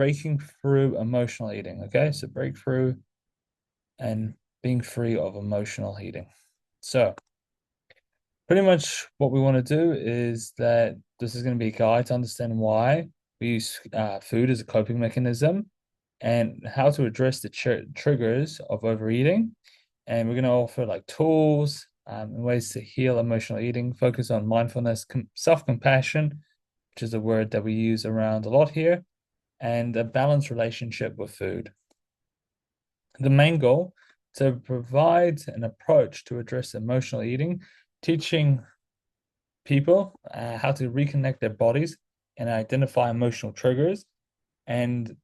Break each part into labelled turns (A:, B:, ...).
A: breaking through emotional eating. Okay, so break through and being free of emotional eating. So pretty much what we want to do is that this is going to be a guide to understand why we use food as a coping mechanism and how to address the triggers of overeating. And we're going to offer like tools and ways to heal emotional eating, focus on mindfulness, self-compassion, which is a word that we use around a lot here, and a balanced relationship with food. The main goal to provide an approach to address emotional eating, teaching people how to reconnect their bodies and identify emotional triggers and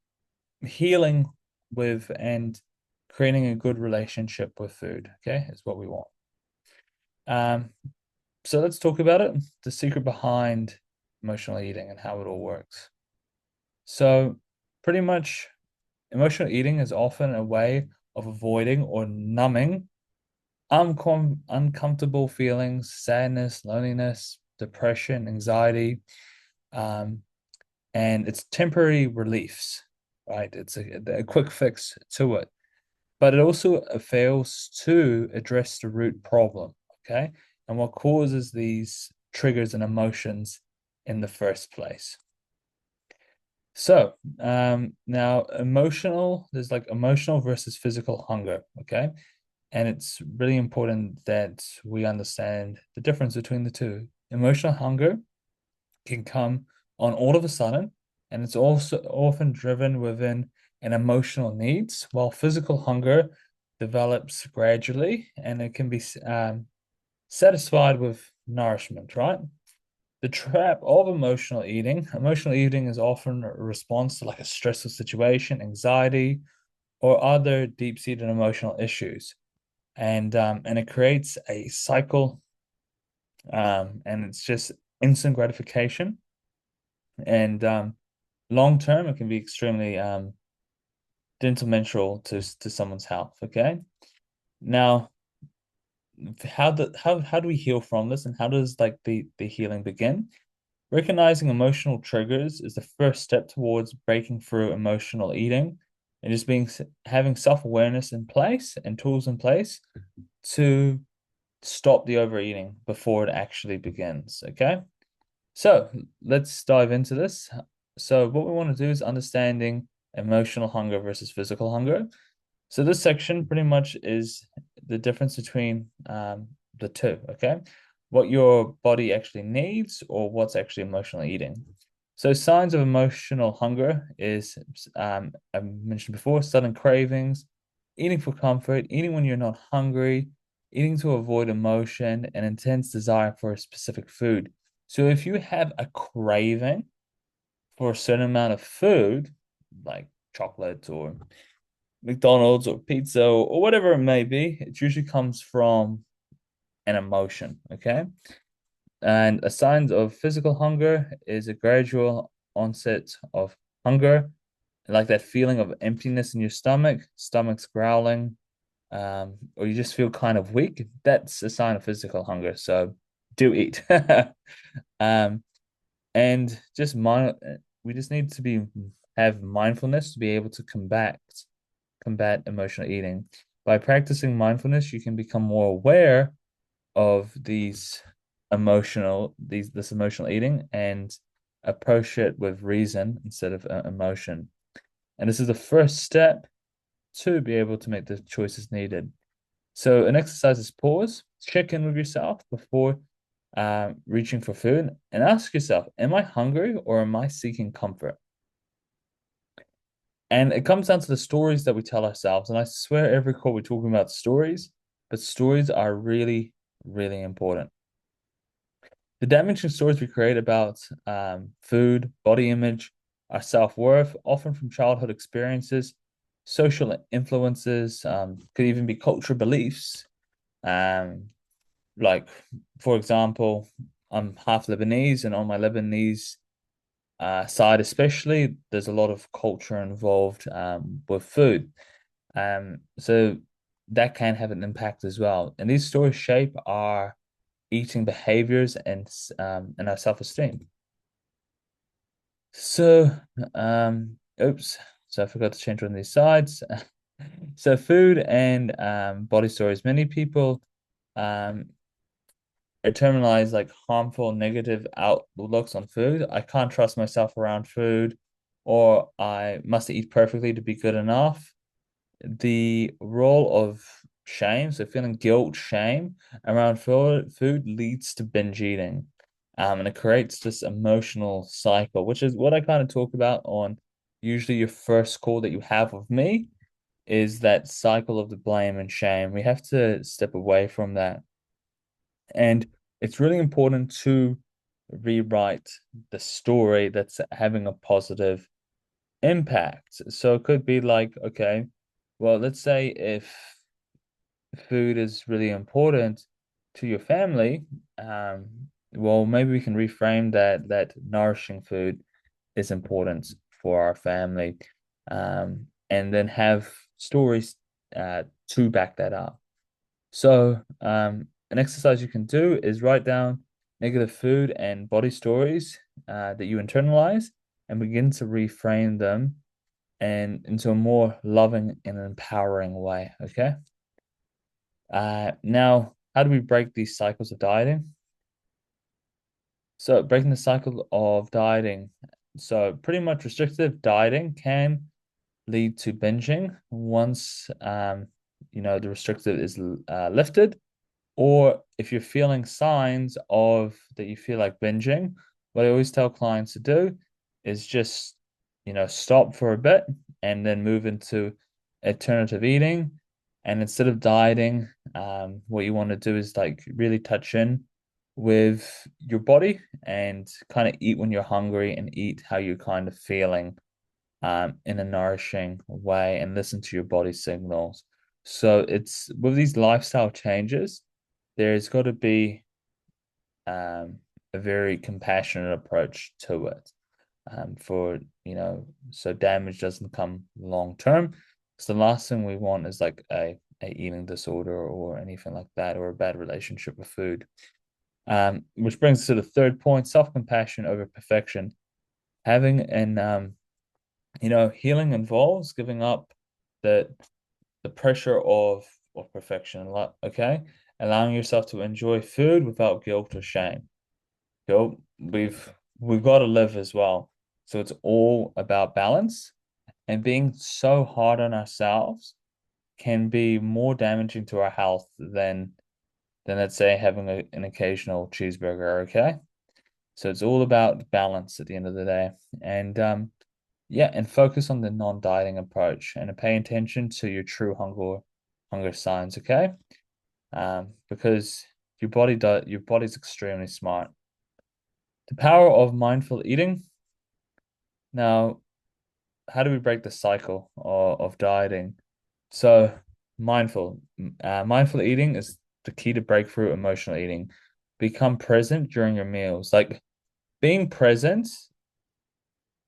A: healing with and creating a good relationship with food. Okay, is what we want. Um, so let's talk about it, the secret behind emotional eating and how it all works. So pretty much emotional eating is often a way of avoiding or numbing uncomfortable feelings, sadness, loneliness, depression, anxiety, um, and it's temporary reliefs, right? It's a quick fix to it, but it also fails to address the root problem, okay? And what causes these triggers and emotions in the first place. So, now there's like emotional versus physical hunger, okay? And it's really important that we understand the difference between the two. Emotional hunger can come on all of a sudden, and it's also often driven within an emotional needs, while physical hunger develops gradually and it can be satisfied with nourishment, right? The trap of emotional eating is often a response to like a stressful situation, anxiety, or other deep-seated emotional issues. And it creates a cycle, and it's just instant gratification. And long term, it can be extremely detrimental to someone's health. Okay. Now, how do we heal from this, and how does like the healing begin? Recognizing emotional triggers is the first step towards breaking through emotional eating, and just having self-awareness in place and tools in place to stop the overeating before it actually begins. Okay. So let's dive into this. So, what we want to do is understanding emotional hunger versus physical hunger. So, this section pretty much is the difference between the two, okay? What your body actually needs or what's actually emotional eating. So, signs of emotional hunger is, I mentioned before, sudden cravings, eating for comfort, eating when you're not hungry, eating to avoid emotion, and intense desire for a specific food. So if you have a craving for a certain amount of food, like chocolate or McDonald's or pizza or whatever it may be, it usually comes from an emotion, okay? And a sign of physical hunger is a gradual onset of hunger, like that feeling of emptiness in your stomach's growling, or you just feel kind of weak. That's a sign of physical hunger. So do eat. Um, and we just need to be have mindfulness to be able to combat emotional eating. By practicing mindfulness, you can become more aware of this emotional eating and approach it with reason instead of emotion. And this is the first step to be able to make the choices needed. So an exercise is pause, check in with yourself before reaching for food, and ask yourself, am I hungry or am I seeking comfort? And it comes down to the stories that we tell ourselves. And I swear every call we're talking about stories, but stories are really, really important. The damaging stories we create about food, body image, our self-worth, often from childhood experiences, social influences, could even be cultural beliefs. Um, like, for example, I'm half Lebanese, and on my Lebanese side, especially, there's a lot of culture involved with food. So that can have an impact as well. And these stories shape our eating behaviors and our self-esteem. So, Oops. So I forgot to change one of these sides. So food and body stories. Many people um internalize like harmful negative outlooks on food. I can't trust myself around food, or I must eat perfectly to be good enough. The role of shame, so feeling guilt, shame around food leads to binge eating. And it creates this emotional cycle, which is what I kind of talk about on usually your first call that you have with me, is that cycle of the blame and shame. We have to step away from that. And it's really important to rewrite the story that's having a positive impact. So it could be like, okay, well, let's say if food is really important to your family, well, maybe we can reframe that nourishing food is important for our family, and then have stories to back that up. So, an exercise you can do is write down negative food and body stories that you internalize and begin to reframe them and into a more loving and empowering way. Okay. Now, how do we break these cycles of dieting? So, breaking the cycle of dieting. So, pretty much restrictive dieting can lead to binging once the restrictive is lifted. Or if you're feeling signs of that you feel like binging, what I always tell clients to do is just, stop for a bit and then move into alternative eating. And instead of dieting, what you want to do is like really touch in with your body and kind of eat when you're hungry and eat how you're kind of feeling in a nourishing way and listen to your body signals. So it's with these lifestyle changes, there's got to be a very compassionate approach to it for, so damage doesn't come long term. Because the last thing we want is like a eating disorder or anything like that, or a bad relationship with food. Which brings us to the third point, self-compassion over perfection. Having an healing involves giving up the the pressure of perfection. Okay, allowing yourself to enjoy food without guilt or shame. Guilt, we've got to live as well. So it's all about balance, and being so hard on ourselves can be more damaging to our health than let's say having an occasional cheeseburger. Okay, so it's all about balance at the end of the day, and yeah, and focus on the non-dieting approach and pay attention to your true hunger signs, okay? Because your body's extremely smart. The power of mindful eating. Now, how do we break the cycle of dieting? So, mindful eating is the key to breakthrough emotional eating. Become present during your meals. Like being present,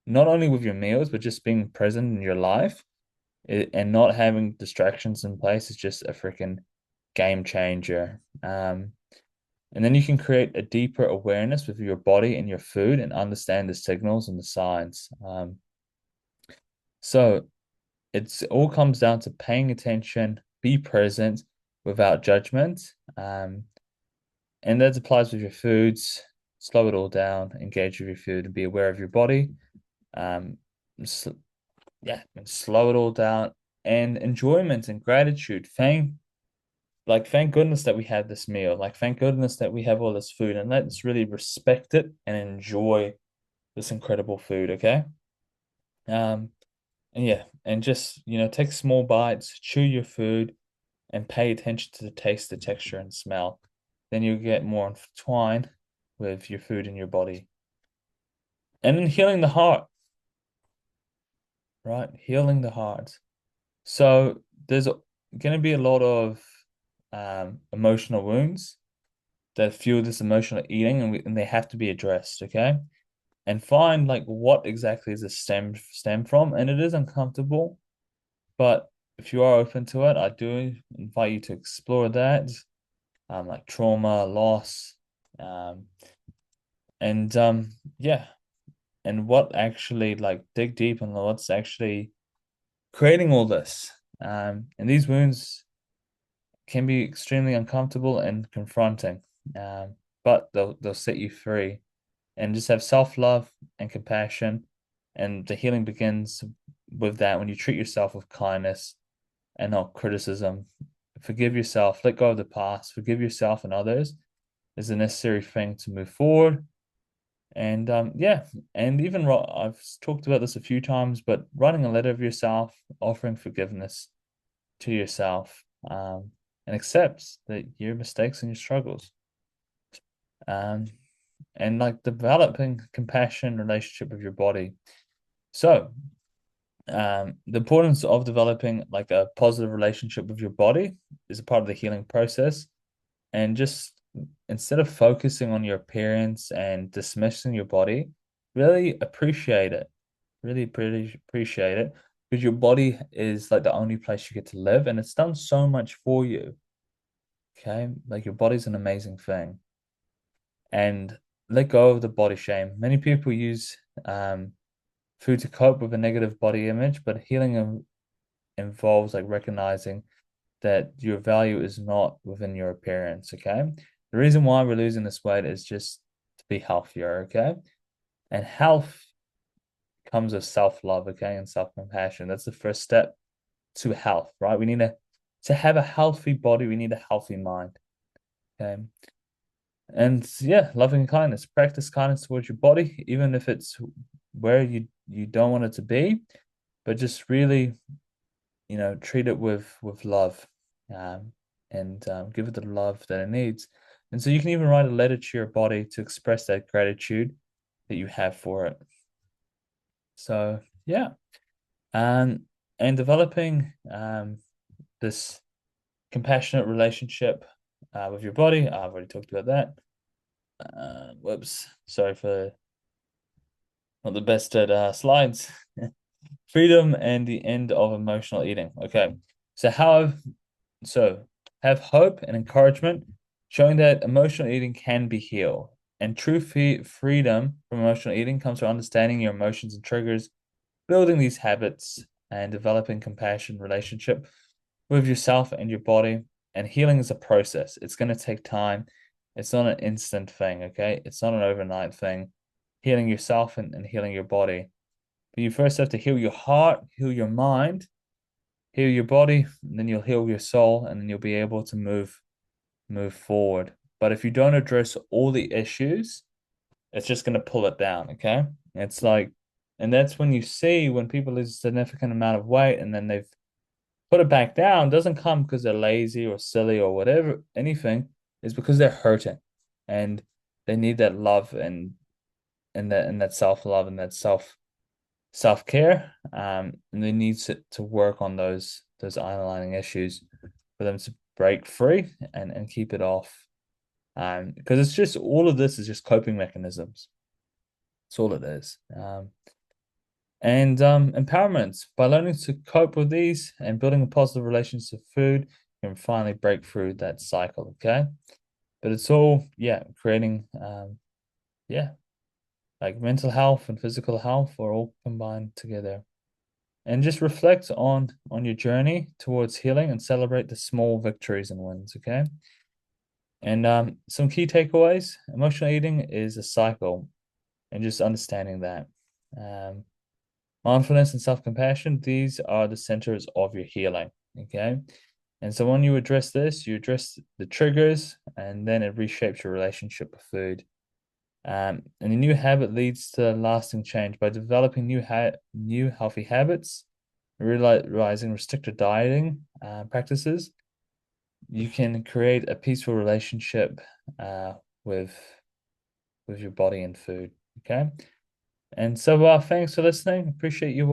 A: not only with your meals, but just being present in your life and not having distractions in place is just a freaking game changer. And then you can create a deeper awareness with your body and your food and understand the signals and the signs. So it's all comes down to paying attention, be present without judgment. And that applies with your foods. Slow it all down, engage with your food, and be aware of your body. Um, yeah, and slow it all down and enjoyment and gratitude. Thank goodness that we had this meal. Like, thank goodness that we have all this food, and let's really respect it and enjoy this incredible food, okay? Um, and yeah, and just, take small bites, chew your food, and pay attention to the taste, the texture, and smell. Then you'll get more entwined with your food and your body. And then healing the heart, right? Healing the heart. So there's going to be a lot of emotional wounds that fuel this emotional eating, and they have to be addressed, okay? And find like what exactly is this stem from, and it is uncomfortable, but if you are open to it, I do invite you to explore that, like trauma, loss, um, and yeah, what actually like dig deep on what's actually creating all this. And these wounds can be extremely uncomfortable and confronting, but they'll set you free. And just have self-love and compassion, and the healing begins with that when you treat yourself with kindness and not criticism. Forgive yourself, let go of the past, forgive yourself and others is a necessary thing to move forward. And yeah, and even I've talked about this a few times, but writing a letter of yourself, offering forgiveness to yourself, and accepts that your mistakes and your struggles. Um, and like developing compassion relationship with your body. So, the importance of developing like a positive relationship with your body is a part of the healing process. And just instead of focusing on your appearance and dismissing your body, really appreciate it. Really pretty appreciate it because your body is like the only place you get to live, and it's done so much for you. Okay, like your body's an amazing thing. And let go of the body shame. Many people use food to cope with a negative body image, but healing involves like recognizing that your value is not within your appearance, okay? The reason why we're losing this weight is just to be healthier, okay? And health comes with self-love, okay, and self-compassion. That's the first step to health, right? We need to have a healthy body, we need a healthy mind, okay? And yeah, loving kindness, practice kindness towards your body, even if it's where you don't want it to be, but just really, treat it with love, um, and give it the love that it needs. And so you can even write a letter to your body to express that gratitude that you have for it. So yeah, um, and developing this compassionate relationship with your body. I've already talked about that. Whoops, sorry for not the best at slides. Freedom and the end of emotional eating. Okay, so so have hope and encouragement, showing that emotional eating can be healed. And true freedom from emotional eating comes from understanding your emotions and triggers, building these habits, and developing compassion relationship with yourself and your body. And healing is a process. It's going to take time. It's not an instant thing, okay? It's not an overnight thing. Healing yourself and healing your body. But you first have to heal your heart, heal your mind, heal your body, and then you'll heal your soul, and then you'll be able to move forward. But if you don't address all the issues, it's just going to pull it down, okay? It's like, and that's when you see when people lose a significant amount of weight and then they've put it back down, doesn't come because they're lazy or silly or whatever, anything, is because they're hurting and they need that love and that self-love and that self-care. And they need to work on those underlying issues for them to break free and keep it off. Because it's just all of this is just coping mechanisms. That's all it is. And empowerment. By learning to cope with these and building a positive relationship with food, you can finally break through that cycle, okay? But it's all, yeah, creating yeah, like mental health and physical health are all combined together. And just reflect on your journey towards healing and celebrate the small victories and wins, okay? And some key takeaways: emotional eating is a cycle, and just understanding that. Um, Mindfulness and self-compassion, these are the centers of your healing, okay? And so when you address this, you address the triggers, and then it reshapes your relationship with food. And a new habit leads to lasting change by developing new healthy habits, realizing restricted dieting practices. You can create a peaceful relationship uh, with with your body and food. Okay. And so thanks for listening. Appreciate you.